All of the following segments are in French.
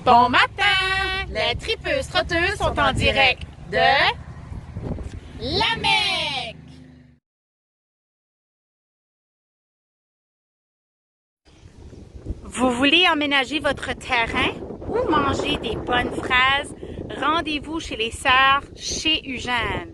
Bon matin! Les tripeuses trotteuses sont en direct de la Mecque. Vous voulez emménager votre terrain ou manger des bonnes fraises? Rendez-vous chez les sœurs chez Eugène.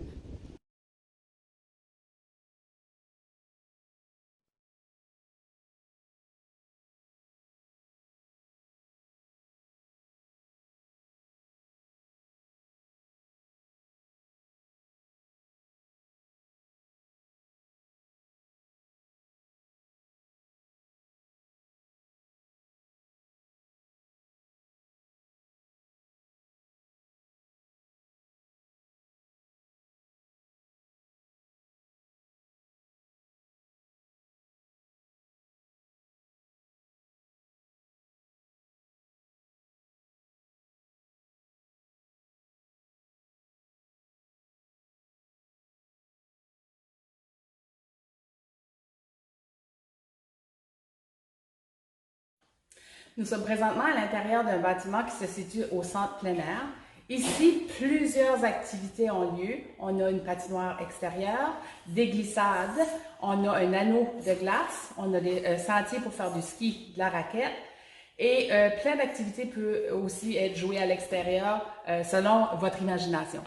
Nous sommes présentement à l'intérieur d'un bâtiment qui se situe au centre plein air. Ici, plusieurs activités ont lieu. On a une patinoire extérieure, des glissades, on a un anneau de glace, on a des sentiers pour faire du ski, de la raquette, et plein d'activités peuvent aussi être jouées à l'extérieur selon votre imagination.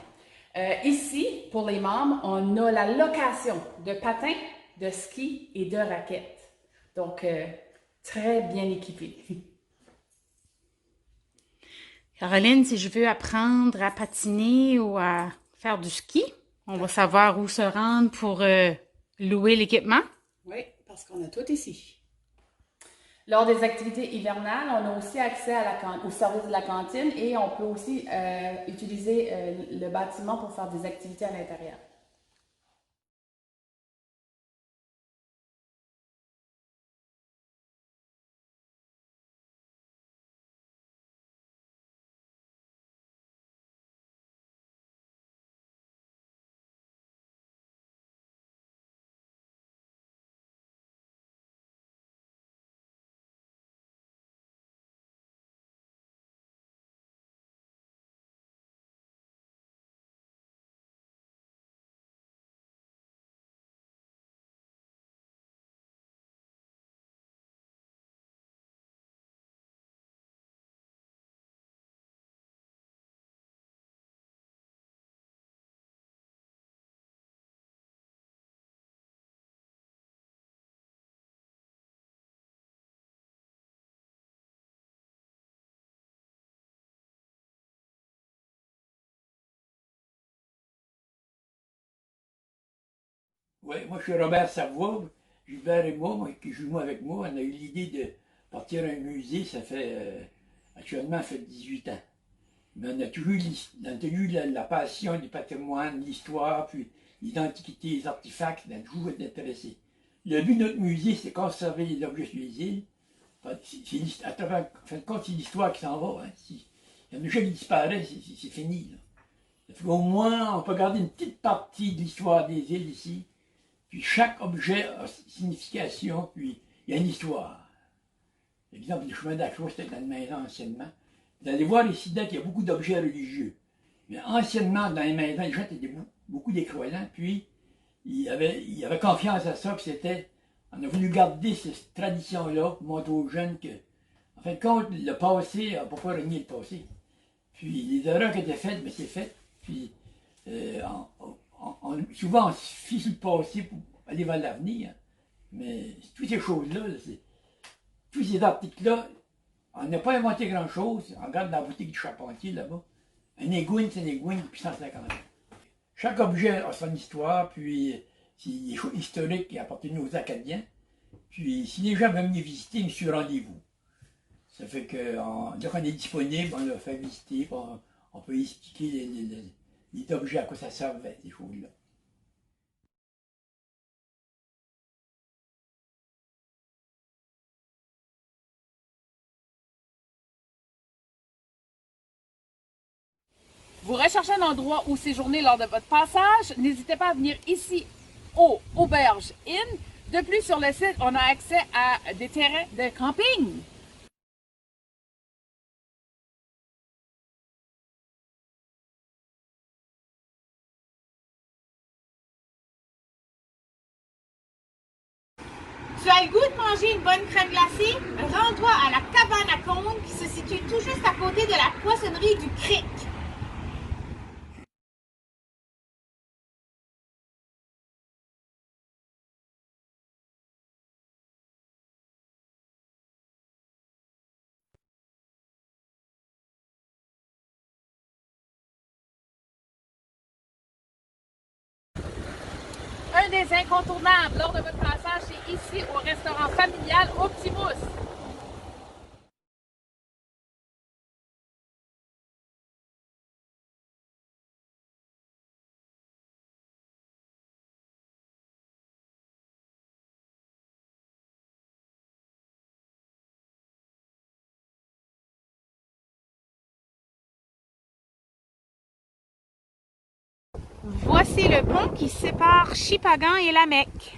Ici, pour les membres, on a la location de patins, de ski et de raquettes. Donc, très bien équipé. Caroline, si je veux apprendre à patiner ou à faire du ski, on va savoir où se rendre pour louer l'équipement. Oui, parce qu'on a tout ici. Lors des activités hivernales, on a aussi accès au service de la cantine et on peut aussi utiliser le bâtiment pour faire des activités à l'intérieur. Oui, moi je suis Robert Savoie, Gilbert et moi, qui joue avec moi, on a eu l'idée de partir à un musée, ça fait actuellement ça fait 18 ans. Mais on a eu la passion du patrimoine, l'histoire, puis les antiquités, les artefacts, on a toujours été intéressés. Le but de notre musée, c'est de conserver les objets sur les îles. À travers, en fin de compte, c'est l'histoire qui s'en va. Hein. Si un objet qui disparaît, c'est fini. Au moins, on peut garder une petite partie de l'histoire des îles ici. Puis chaque objet a une signification, puis il y a une histoire. Par exemple, le chemin d'Achois, c'était dans une maison anciennement. Vous allez voir ici qu'il y a beaucoup d'objets religieux. Mais anciennement, dans les maisons, les gens étaient beaucoup des croyants, puis ils avaient confiance à ça, puis on a voulu garder cette tradition-là pour montrer aux jeunes que, en fin de compte, le passé, on ne peut pas renier le passé. Puis les erreurs qui étaient faites, mais c'est fait. Puis souvent, on se fie sur le passé pour aller vers l'avenir. Mais toutes ces choses-là, tous ces articles-là, on n'a pas inventé grand-chose. On regarde dans la boutique du charpentier là-bas. Un aiguine, c'est un aiguine depuis 150 ans. Chaque objet a son histoire, puis c'est des choses historiques qui appartenaient aux Acadiens. Puis si les gens veulent venir visiter, ils sont rendez-vous. Ça fait que dès qu'on est disponible, on leur fait visiter, on peut expliquer les objets, à quoi ça servait, ces choses-là. Vous recherchez un endroit où séjourner lors de votre passage, n'hésitez pas à venir ici au Auberge Inn. De plus, sur le site, on a accès à des terrains de camping. Tu as le goût de manger une bonne crème glacée? Rends-toi à la cabane à cônes qui se situe tout juste à côté de la poissonnerie du Cric. Un des incontournables lors de votre passage, c'est ici au restaurant familial Optimus. Voici le pont qui sépare Shippagan et la Mecque.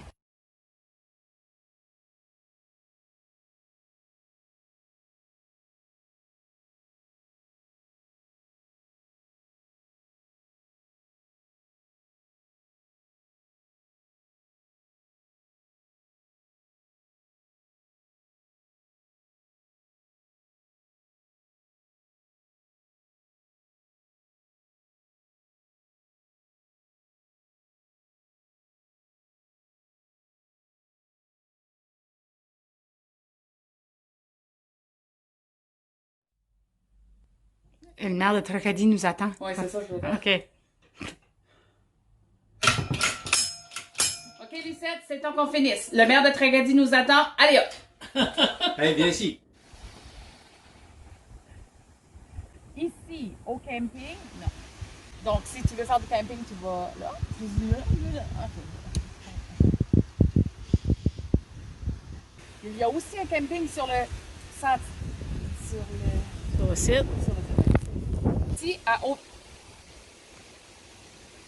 Le maire de Tracadie nous attend. Oui, c'est ça, je veux dire. OK. OK, Lucette, c'est le temps qu'on finisse. Le maire de Tracadie nous attend. Allez hop! Hey, viens ici. Ici, au camping, non. Donc, si tu veux faire du camping, tu vas là. Là. OK. Il y a aussi un camping sur le centre. Sur le site.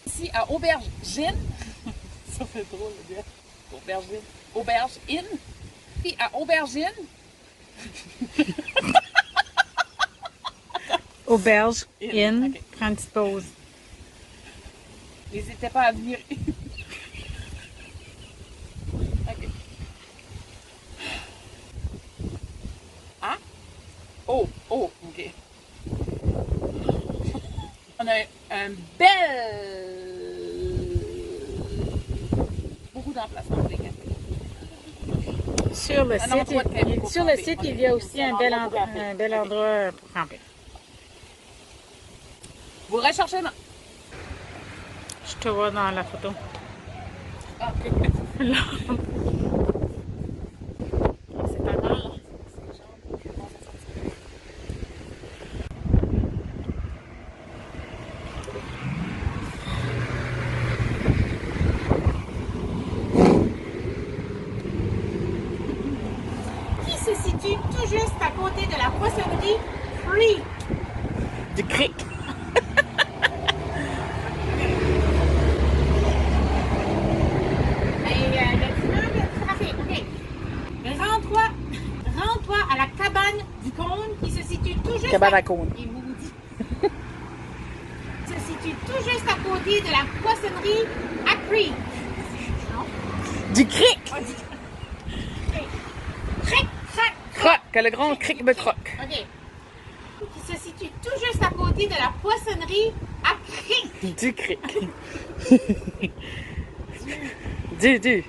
Ici à Aubergine. Ça fait drôle, le gars. Aubergine. Aubergine. Ici à Aubergine. Auberge, In. in. OK. Prends une petite pause. N'hésitez pas à venir. OK. Hein? Oh, OK. On a un beaucoup d'emplacements pour les campings. Sur le Ah non, site, pas de camping pour sur le camper. site, OK. il y a aussi un bel endroit pour camper. OK. endroit pour camper. Vous recherchez dans... Je te vois dans la photo. Ah, OK. Là. C'est pas mal. Qui se situe tout juste à côté de la poissonnerie Creek. Du cric. Rends-toi à la cabane du cône qui se situe tout juste Cabane à cône. Et maudit. Se situe tout juste à côté de la poissonnerie à Creek. Non? Du cric. Oh, Cric, crac, Croc. Que le grand cric me croque. OK. Qui se situe tout juste à côté de la poissonnerie à Creek. Du cric. Du.